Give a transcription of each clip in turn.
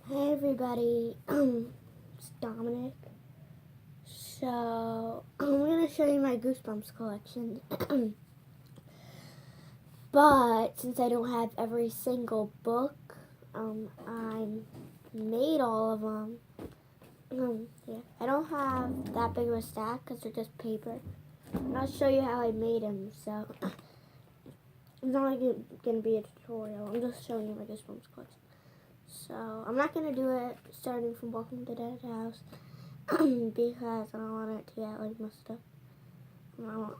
Hey everybody, it's Dominic. So, I'm going to show you my Goosebumps collection. But, since I don't have every single book, I made all of them. Yeah. I don't have that big of a stack because they're just paper. And I'll show you how I made them, so it's not going to be a tutorial. I'm just showing you my Goosebumps collection. So, I'm not going to do it starting from Welcome to Dead House because I don't want it to get like messed up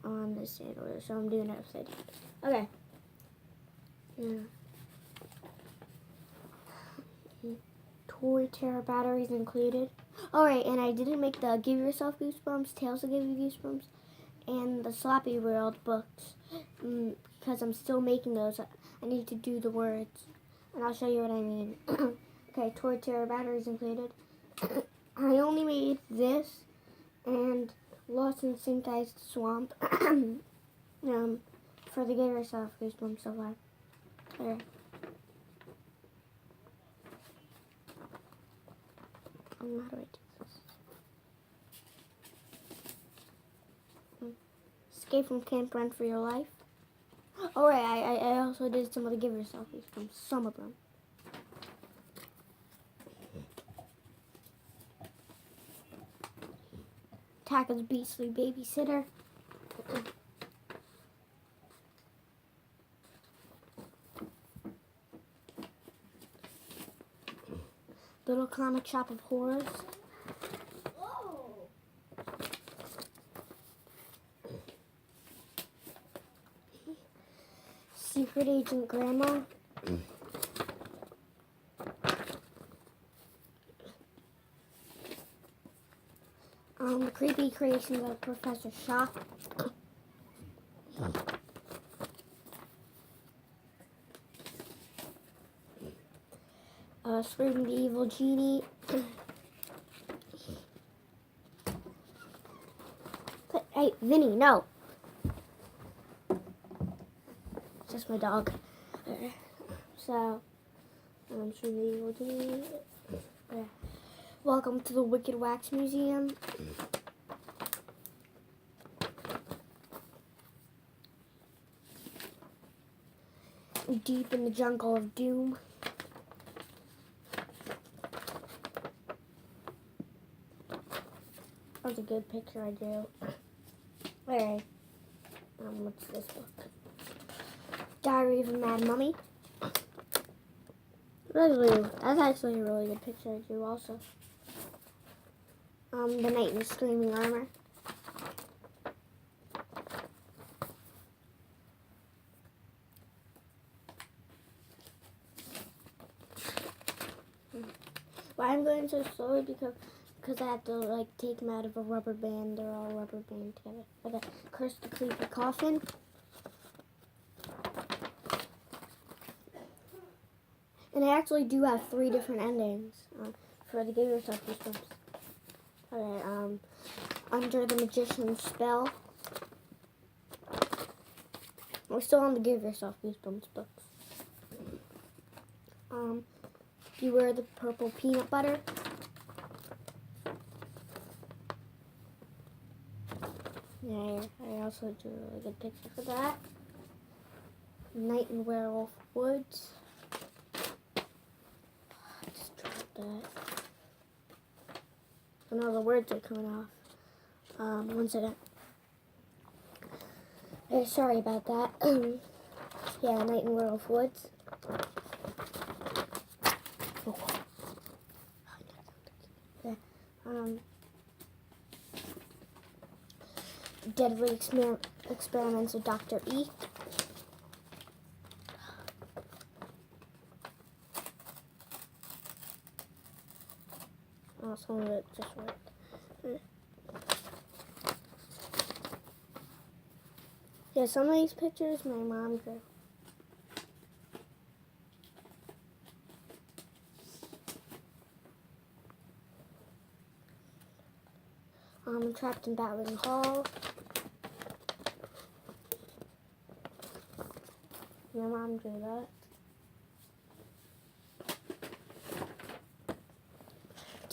on this stand order, so I'm doing it upside down. Okay. Yeah. Toy Terror batteries included. Alright, and I didn't make the Give Yourself Goosebumps, Tales Will Give You Goosebumps, and the Sloppy World books because I'm still making those. I need to do the words, and I'll show you what I mean. Okay, Toy Terror batteries included. I only made this and Lost in Sink Ice Swamp for the Give Yourself Goosebumps so far. There. How do I do this? Escape from Camp Run for Your Life. Oh right, I also did some of the Give Yourself Goosebumps, some of them. Tackle's Beastly Babysitter. Little Comic Shop of Horrors. Secret Agent Grandma. The Creepy Creations of Professor Shock. Scream the Evil Genie. Hey, Vinny, no. It's just my dog. So, Scream the Evil Genie. Welcome to the Wicked Wax Museum. Deep in the Jungle of Doom. That was a good picture I drew. Alright. What's this book? Diary of a Mad Mummy. That's actually a really good picture I drew also. The Knight in Screaming Armor. Why I'm going so slowly because I have to like take them out of a rubber band. They're all rubber band together. Okay, Curse the Creepy Coffin. And I actually do have 3 different endings for the Give Yourself Goosebumps. Okay, Under the Magician's Spell. We're still on the Give Yourself Goosebumps books. Beware the Purple Peanut Butter. Yeah, I also drew a really good picture for that. Night in Werewolf Woods. I just dropped that. Oh no, the words are coming off. One second. Sorry about that. Yeah, Night in Werewolf Woods. Okay. Deadly Experiments of Dr. E. Oh, some of it just worked. Yeah, some of these pictures my mom drew. Trapped in Battling Hall. My mom drew that.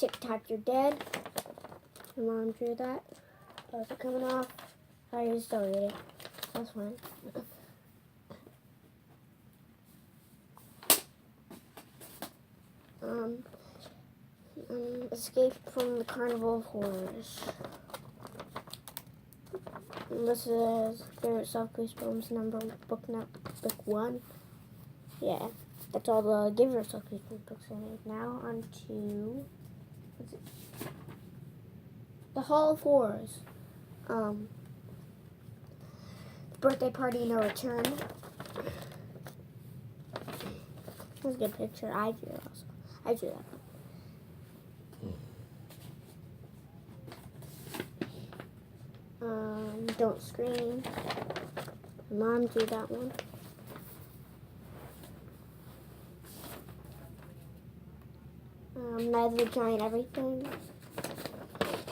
Tic-Tac, You're Dead. My mom drew that. Oh, is it coming off? Oh, you're still reading. That's fine. Escape from the Carnival of Horrors. And this is favorite self Goosebumps book 1. Yeah, that's all the Give Yourself Goosebumps books I made. Now on to the Hall of Horrors. Birthday Party No Return. That's a good picture. I drew it also. I drew that one. Don't Scream. Mom drew that one. Night of the Giant Everything.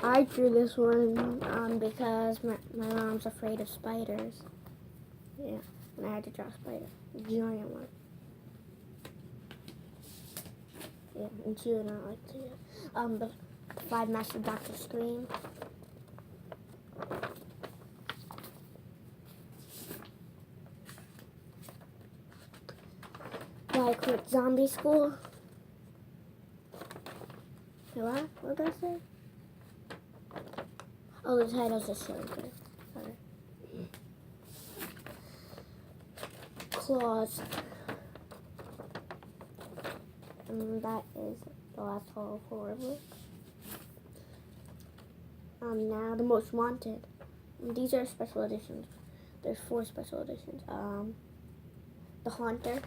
I drew this one because my mom's afraid of spiders. Yeah, and I had to draw a spider. A giant one. Yeah, and she would not like to do it. The Five Master Dr. Scream. Why I Quit Zombie School. What? What did I say? Oh, the title's just so good. Sorry. Claws. And that is the last Hall of Horror book. Now the Most Wanted. These are special editions. There's 4 special editions. The Haunter.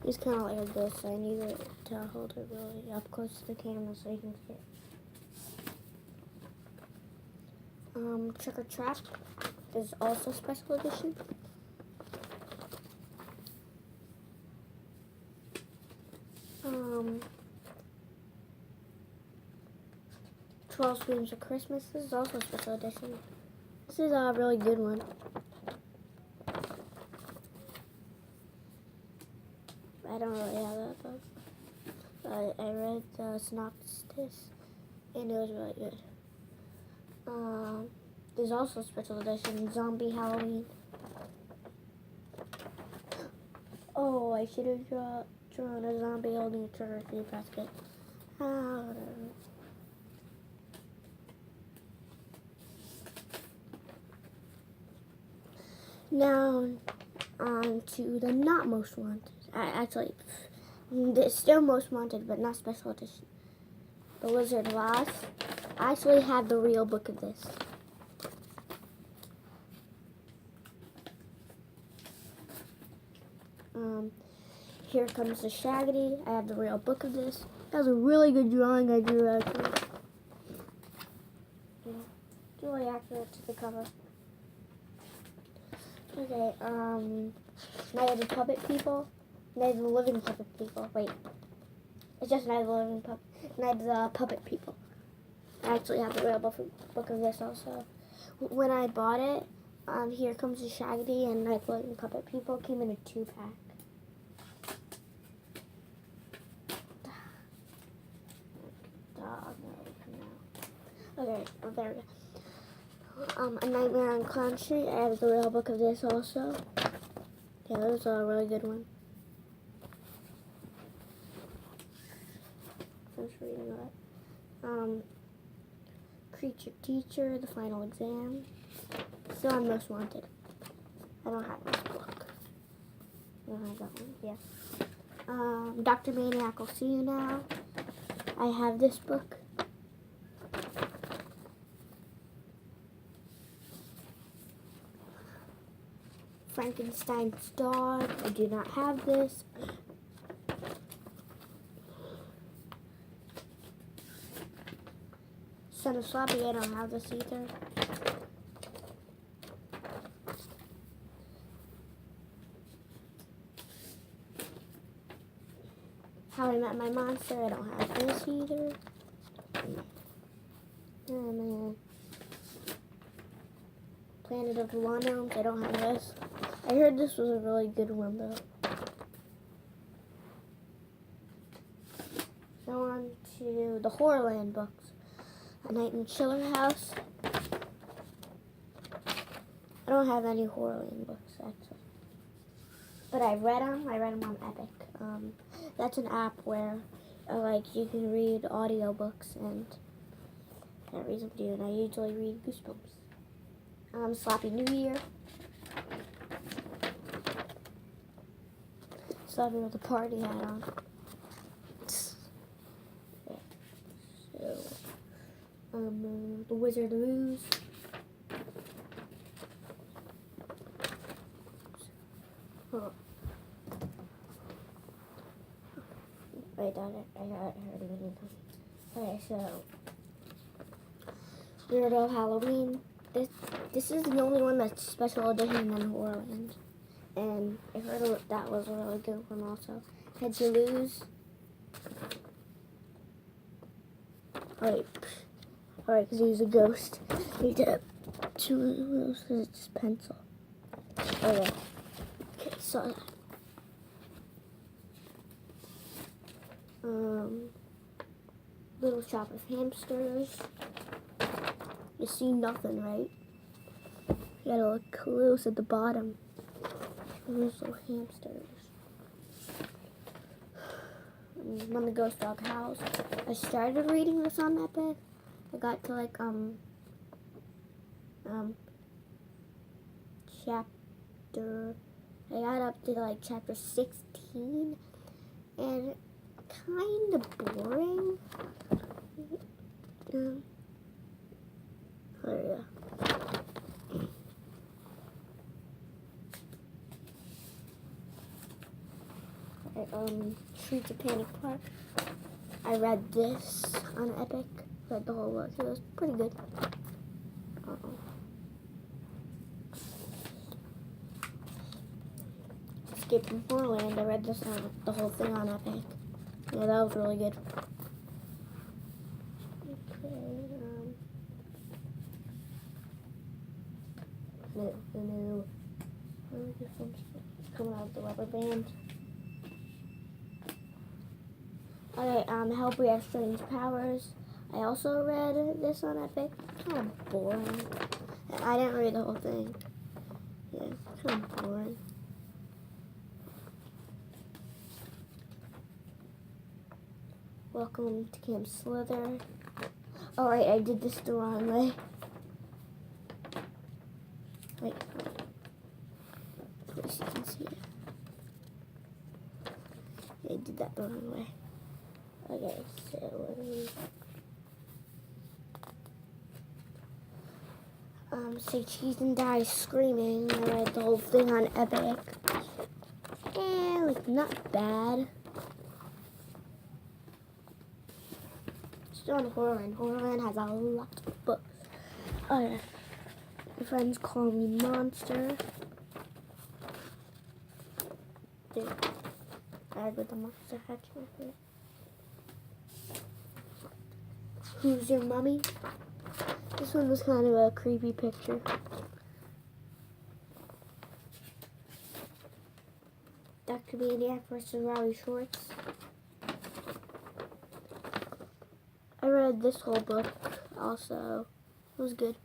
He's kind of like a ghost, so I need to hold it really up close to the camera so you can see it. Trick or Trap is also special edition. 12 Screams of Christmas. This is also a special edition. This is a really good one. I don't really have that book. I read the synopsis and it was really good. There's also a special edition, Zombie Halloween. Oh, I should have drawn a zombie holding a trick-or-treat basket. Whatever. Now on to the not most wanted. Actually, it's still most wanted, but not special edition. The Wizard of Oz. I actually have the real book of this. Here Comes the Shaggy. I have the real book of this. That was a really good drawing I drew actually. Yeah, it's really accurate to the cover. Okay, Night of the Puppet People. Night of the Living Puppet People. Wait. It's just Night of the Living Night of the Puppet People. I actually have the real book of this also. When I bought it, Here Comes the Shaggy and Night of the Living Puppet People came in a 2-pack. Okay, oh, there we go. A Nightmare on Clown Street. I have the real book of this also. Yeah, that was a really good one. I was reading that. Creature Teacher, The Final Exam. Still on Most Wanted. I don't have this book. I don't have that one, yeah. Dr. Maniac, I'll See You Now. I have this book. Frankenstein's Dog. I do not have this. Son of Sloppy. I don't have this either. How I Met My Monster. I don't have this either. Oh man. Planet of the Lawn Gnomes. I don't have this. I heard this was a really good one though. go on to the Horrorland books. A Night in Chiller House. I don't have any Horrorland books, actually. But I read them. I read them on Epic. That's an app where, you can read audiobooks, and that reads them to you. And I usually read Goosebumps. Slappy New Year. Slappy with a party hat on. Yeah. So, The Wizard of Ooze. Oh. Wait, I heard it. Okay, so Weirdo Halloween. This is the only one that's special edition in Horrorland, and I heard that was a really good one also. Heads You Lose. Alright, because he's a ghost. Need to choose because it's just pencil. Okay, saw that. Little Shop of Hamsters. You see nothing, right? You gotta look close at the bottom. There's little hamsters. When the Ghost Dog House. I started reading this on Epic. I got to chapter. I got up to chapter 16, and kind of boring. Oh yeah. Streets of Panic Park. I read this on Epic. Read the whole book. It was pretty good. Escape from Horrorland. I read this on the whole thing on Epic. Yeah, that was really good. Okay, new. Coming out of the rubber band. Okay, Help We Have Strange Powers. I also read this on Epic. Kind of boring. I didn't read the whole thing. Yeah, kind of boring. Welcome to Camp Slither. Alright, I did this the wrong way. Wait. Of course you can see it. I did that the wrong way. Okay, so let me say Cheese and Die Screaming. I read the whole thing on Epic. And not bad. Still on Horrorland. Horrorland has a lot of books. My friends call me Monster. Dude, I with the monster hatch with it. Who's Your Mummy? This one was kind of a creepy picture. Dr. Maniac versus Rowdy Shorts. I read this whole book also. It was good.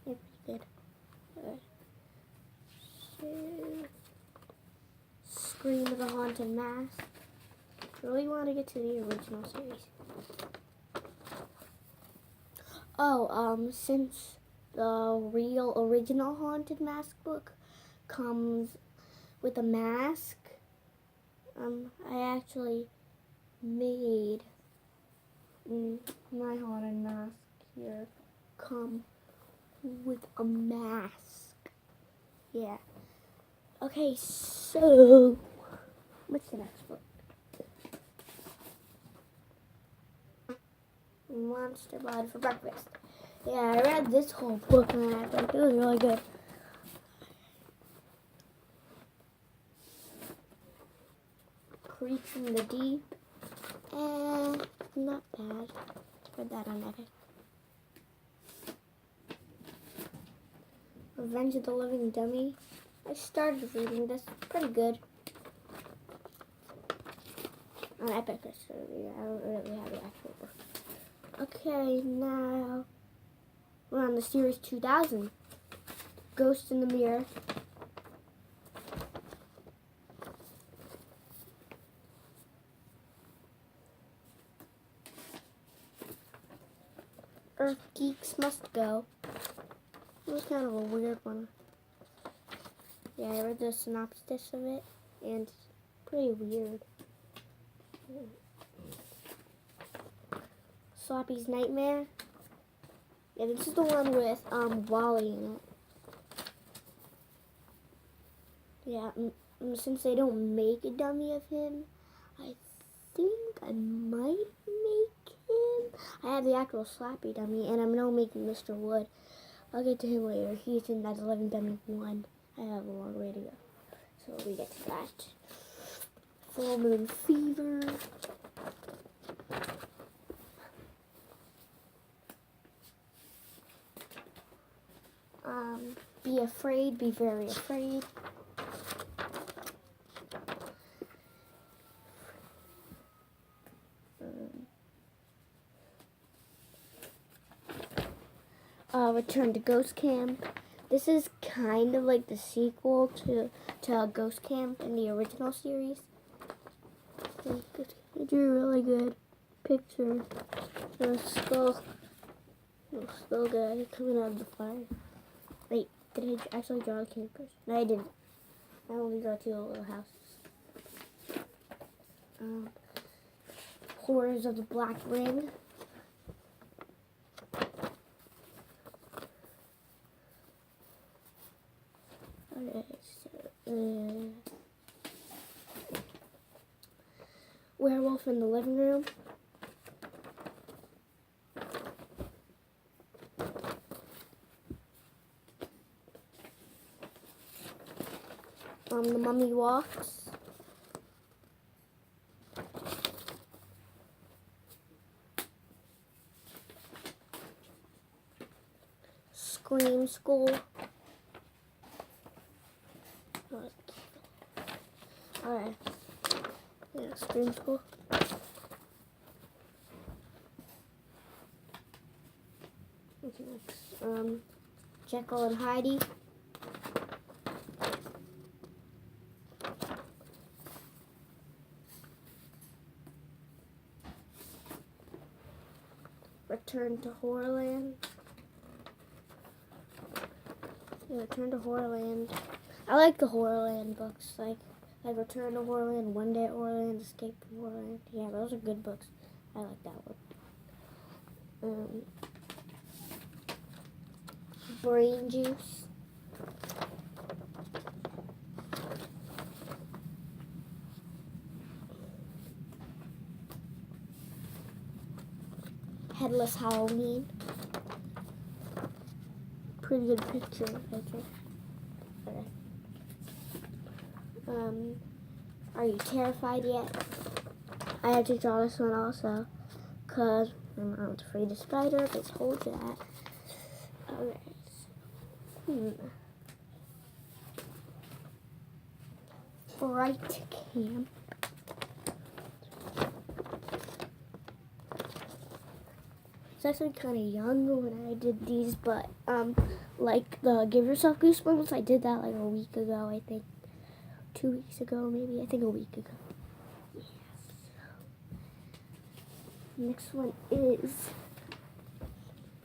Yeah, pretty good. So, Scream of the Haunted Mask. Really want to get to the original series. Since the real original Haunted Mask book comes with a mask, I actually made my Haunted Mask here come with a mask. Yeah. Okay, so what's the next book? Monster Blood for Breakfast. Yeah, I read this whole book and I think it was really good. Creeps in the Deep. Not bad. Read that on Epic. Revenge of the Living Dummy. I started reading this. Pretty good. An epic history. I don't really have the actual book. Okay, now we're on the series 2000. Ghost in the Mirror. Earth Geeks Must Go. It was kind of a weird one. Yeah, I read the synopsis of it, and it's pretty weird. Sloppy's Nightmare. Yeah, this is the one with Wally in it. Yeah, since they don't make a dummy of him, I think I might make him. I have the actual Sloppy dummy, and I'm now making Mr. Wood. I'll get to him later. He's in that 11 dummy 1. I have a long way to go. So we get to that. Full Moon Fever. Be Afraid, Be Very Afraid. Return to Ghost Camp. This is kind of like the sequel to Ghost Camp in the original series. I drew a really good picture. The skull guy coming out of the fire. Wait, did I actually draw the campers? No, I didn't. I only drew 2 little houses. Horrors of the Black Ring. Okay, so, Werewolf in the Living Room. The Mummy Walks. Scream School. Alright. Yeah, Scream School. What's next? Jekyll and Heidi. Return to Horrorland. Yeah, Return to Horrorland. I like the Horrorland books, like Return to Horrorland, One Day at Horrorland, Escape from Horrorland. Yeah, those are good books. I like that one. Brain Juice. Headless Halloween. Pretty good picture. Okay. Are you terrified yet? I had to draw this one also, because I'm not afraid of spiders. I told you that. Alright. Fright Camp. It's actually kind of young when I did these, but like the Give Yourself Goosebumps, I did that like a week ago, I think. 2 weeks ago, maybe. I think a week ago. Yes. Next one is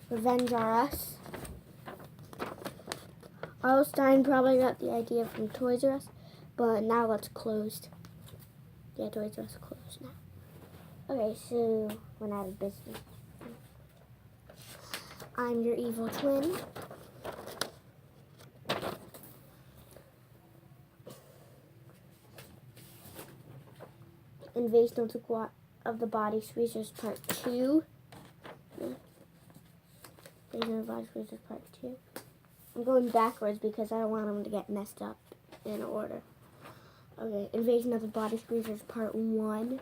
Revenge R Us. Stein probably got the idea from Toys R Us, but now it's closed. Yeah, Toys R Us closed now. Okay, so went out of business. I'm Your Evil Twin. Invasion of the Body Squeezers Part 2. Invasion of the Body Squeezers Part 2. I'm going backwards because I don't want them to get messed up in order. Okay, Invasion of the Body Squeezers Part 1.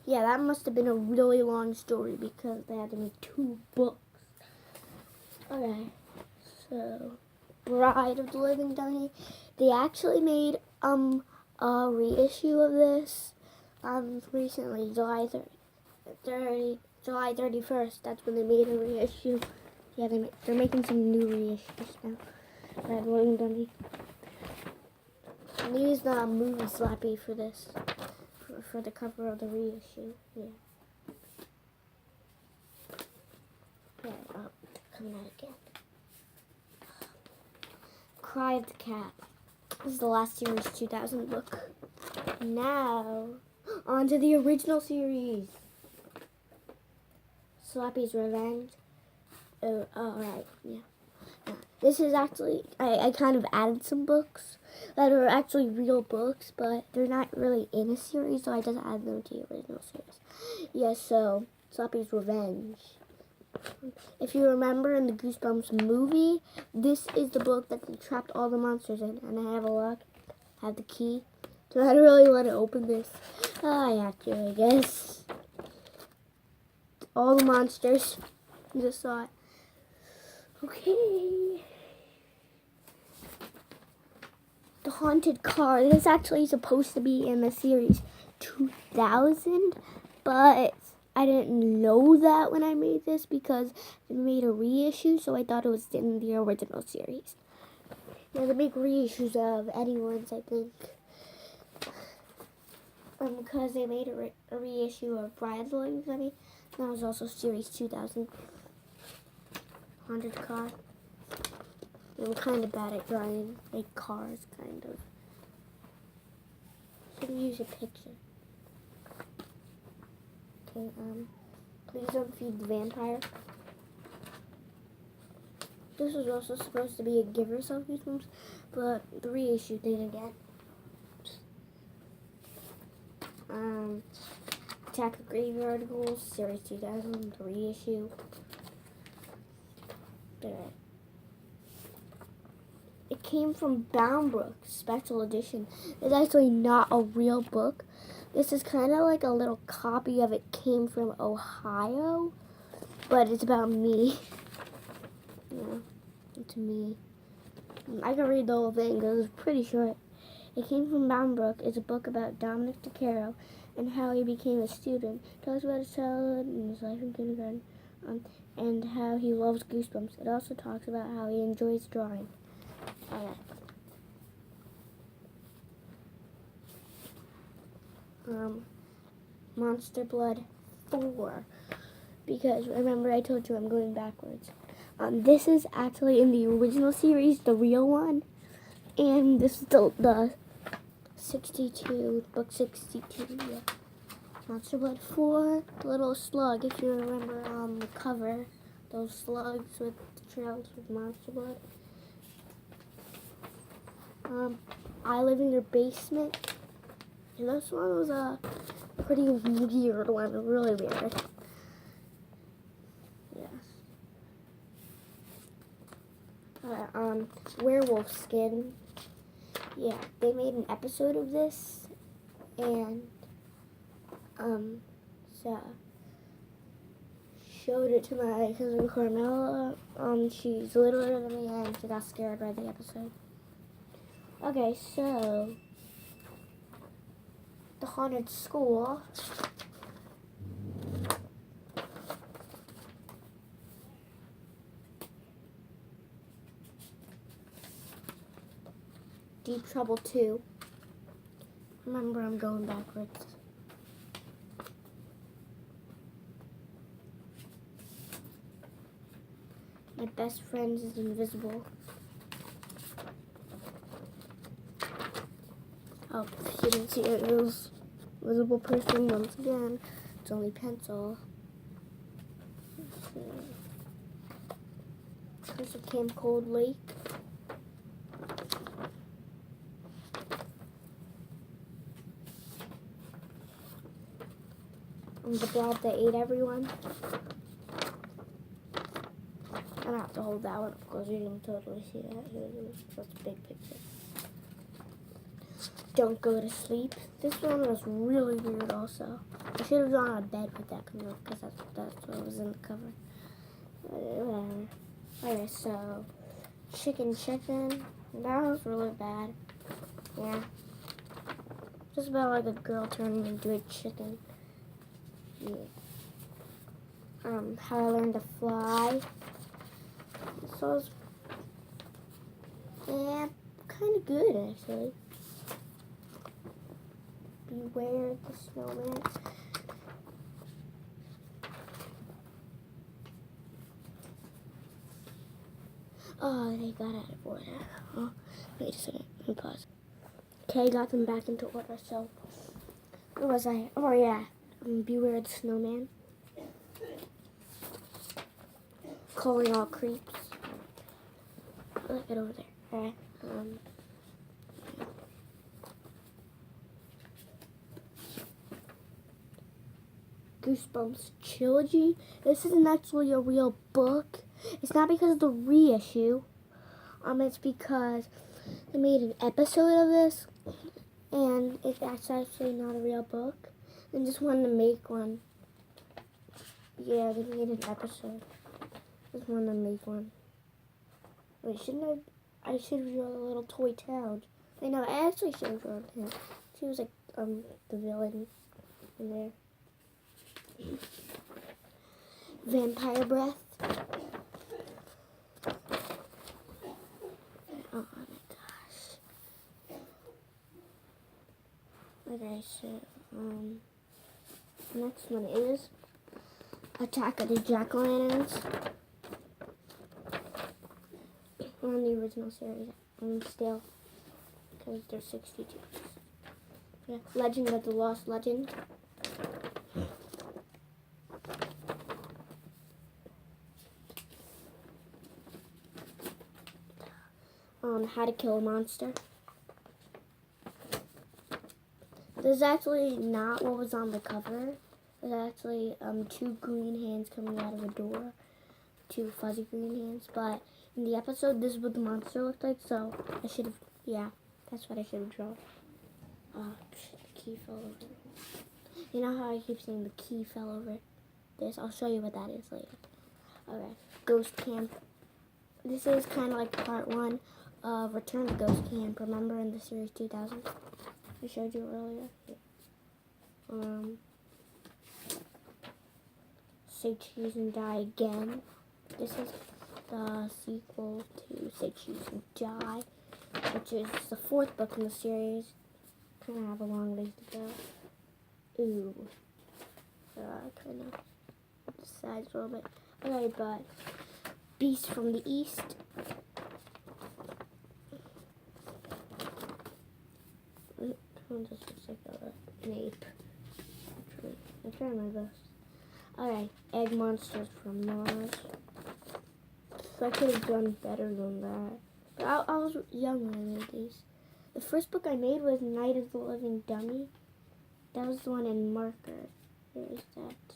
Yeah, that must have been a really long story because they had to make 2 books. Okay, so Bride of the Living Dummy. They actually made a reissue of this recently, July 31st. That's when they made a reissue. Yeah, they're making some new reissues now. Red Balloon Dummy. And they used the movie Slappy for this, for the cover of the reissue. Yeah. Yeah, coming out again. Cry of the Cat. This is the last series 2000 book. Now, on to the original series. Slappy's Revenge. Oh, right, yeah. This is actually, I kind of added some books that are actually real books, but they're not really in a series, so I just added them to the original series. Yeah, so, Slappy's Revenge. If you remember in the Goosebumps movie, this is the book that they trapped all the monsters in, and I have a lock, have the key. Do I really want to open this? I have to, I guess. All the monsters. You just saw it. Okay. The haunted car. This is actually supposed to be in the series 2000, but I didn't know that when I made this because they made a reissue, so I thought it was in the original series. Yeah, they make reissues of anyone's, I think. Because they made a reissue of Brian's Balloon Dummy. That was also series 2000. Haunted car. I'm kind of bad at drawing like cars, kind of. Should use a picture. Okay, please don't feed the vampire. This was also supposed to be a Give Yourself Goosebumps, but the reissue didn't get. Attack of Graveyard Ghouls, series 2000, the reissue. There. It came from Bound Book, special edition. It's actually not a real book. This is kind of like a little copy of It Came from Ohio, but it's about me. Yeah, it's me. I can read the whole thing because it's pretty short. It Came from Bound Book is a book about Dominic DeCaro and how he became a student. It talks about his childhood and his life in kindergarten, and how he loves Goosebumps. It also talks about how he enjoys drawing. Monster Blood 4, because remember I told you I'm going backwards. This is actually in the original series, the real one, and this is the 62, book 62, yeah. Monster Blood 4, the little slug, if you remember on the cover, those slugs with the trails with Monster Blood. I Live in Your Basement. And this one was a pretty weird one, really weird. Yes. Werewolf Skin. Yeah, they made an episode of this, and so showed it to my cousin Carmela. She's littler than me, and she got scared by the episode. Okay, so the haunted school. Deep Trouble 2. Remember, I'm going backwards. My Best Friend is Invisible. Oh, you didn't see it. It was Invisible Person once again. It's only pencil. Curse of Camp Cold Lake. The blob that ate everyone. I don't have to hold that one up because you can totally see that. That's a big picture. Don't Go to Sleep. This one was really weird also. I should have drawn a bed with that coming up because that's what was in the cover. Whatever. Okay, so Chicken. That was really bad. Yeah. It's about like a girl turning into a chicken. Yeah. How I learned to fly. So it's kind of good actually. Beware the snowman. Oh, they got out of order. Oh, wait a second. Let me pause. Okay, got them back into order. So, where was I? Oh yeah, beware the snowman. Calling all creeps. Look it over there. Alright. Goosebumps trilogy. This isn't actually a real book. It's not because of the reissue. It's because they made an episode of this, and that's actually not a real book. They just wanted to make one. Yeah, they made an episode. Just wanted to make one. Wait, shouldn't I should have drawn a little toy town. I know, I actually should have drawn him. She was like the villain in there. Vampire breath. Oh my gosh. Okay, so the next one is Attack of the Jack-O-Lanterns. On the original series, still, because there's 62. Yeah, Legend of the Lost Legend. How to Kill a Monster. This is actually not what was on the cover. There's actually two green hands coming out of a door. Two fuzzy green hands. But in the episode, this is what the monster looked like. So I should have, yeah, that's what I should have drawn. Oh, shit, the key fell over. You know how I keep saying the key fell over this? I'll show you what that is later. Okay, Ghost Camp. This is kind of like part 1 of Return to Ghost Camp. Remember in the series 2000? I showed you earlier. Yeah. Say Cheese and Die Again. This is the sequel to Say Cheese and Die, which is the 4th book in the series. Kind of have a long ways to go. Ooh. Kind of decides a little bit. Okay, but Beast from the East. This looks like an ape. I'm trying my best. Alright, Egg Monsters from Mars. So I could have done better than that. But I was young when I made these. The first book I made was Night of the Living Dummy. That was the one in marker. Where is that?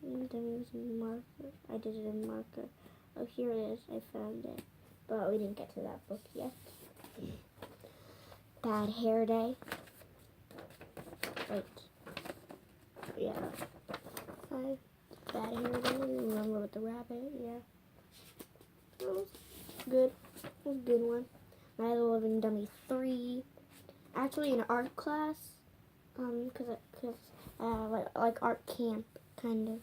Dummy was in marker. I did it in marker. Oh, here it is. I found it. But we didn't get to that book yet. Bad Hair Day. Wait. Yeah. Bad Hair Day. Remember with the rabbit? Yeah. That was good. That was a good one. Night of the Living Dummy 3. Actually, in art class. Like art camp, kind of.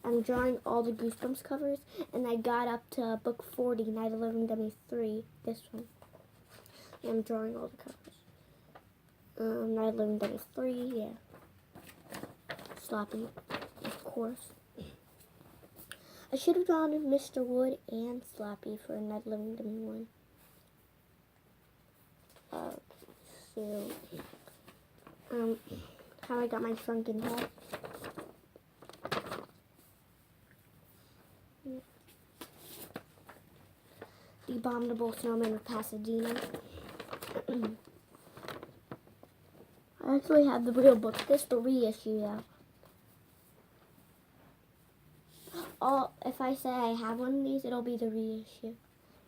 I'm drawing all the Goosebumps covers, and I got up to book 40, Night of the Living Dummy 3. This one. And I'm drawing all the covers. Night of the Living Dummy 3, yeah. Sloppy, of course. I should have drawn Mr. Wood and Sloppy for Night of the Living Dummy 1. How I got my shrunken head. The Abominable Snowman of Pasadena. I actually have the real book. This is the reissue, though. If I say I have one of these, it'll be the reissue.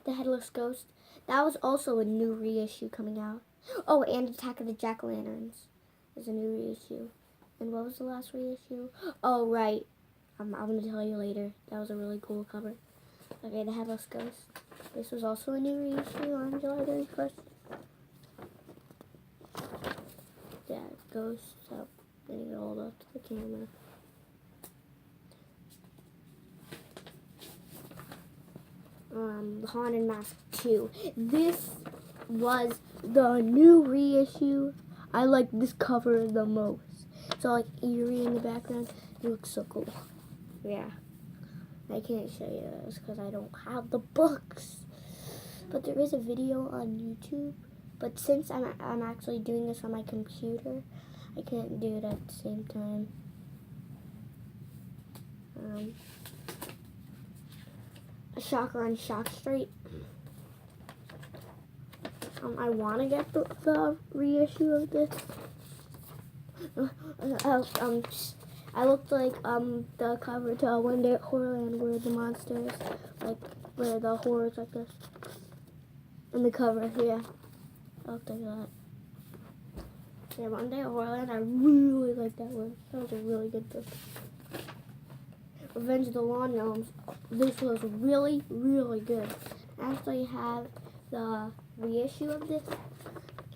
The Headless Ghost. That was also a new reissue coming out. Oh, and Attack of the Jack-O-Lanterns is a new reissue. And what was the last reissue? Oh, right. I'm going to tell you later. That was a really cool cover. Okay, the Headless Ghost. This was also a new reissue on July 31st. yeah, ghosts. So let me hold up to the camera. The Haunted Mask 2. This was the new reissue. I like this cover the most. So like eerie in the background. It looks so cool. Yeah. I can't show you this because I don't have the books. But there is a video on YouTube. But since I'm actually doing this on my computer, I can't do it at the same time. A Shocker on Shock Street. I want to get the reissue of this. I looked like the cover to One Day at Horrorland where the monsters, like where the horrors like this. In the cover, yeah. I looked like that. Yeah, One Day at Horrorland, I really like that one. That was a really good book. Revenge of the Lawn Gnomes. This was really, really good. I actually have the reissue of this,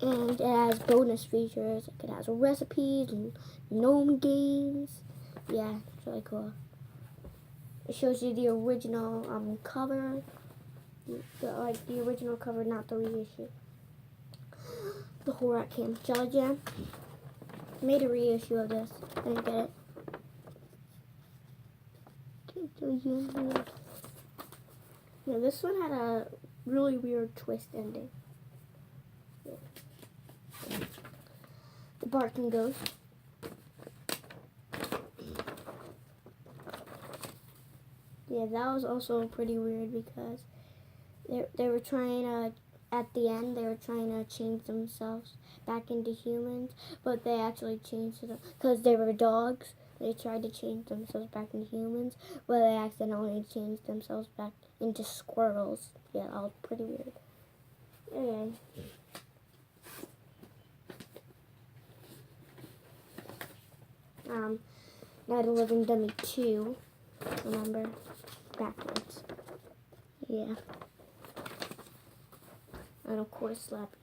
and it has bonus features. It has recipes and gnome games. Yeah, it's really cool. It shows you the original cover, the original cover, not the reissue. The Horror at Camp Jelly Jam. Made a reissue of this. I didn't get it. Yeah, this one had a really weird twist ending. Yeah. The Barking Ghost. Yeah, that was also pretty weird because they were trying to, at the end, they were trying to change themselves back into humans, but they actually changed it because they were dogs. They tried to change themselves back into humans, but they accidentally changed themselves back into squirrels. Yeah, that was pretty weird. Anyway. Night of the Living Dummy 2. Remember? Backwards. Yeah. And of course, Slappy.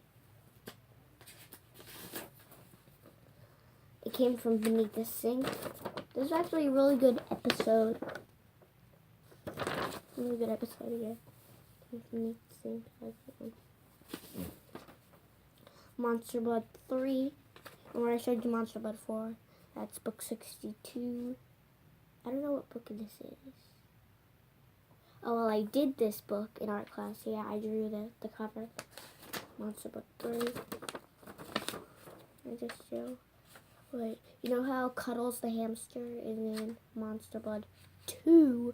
It came from Beneath the Sink. This is actually a really good episode. Really good episode again. Beneath the Sink. Monster Blood 3. And where I showed you Monster Blood 4. That's book 62. I don't know what book this is. Oh, well, I did this book in art class. Yeah, I drew the cover. Monster Blood 3. I just show. Wait, you know how Cuddles the hamster is in Monster Blood 2?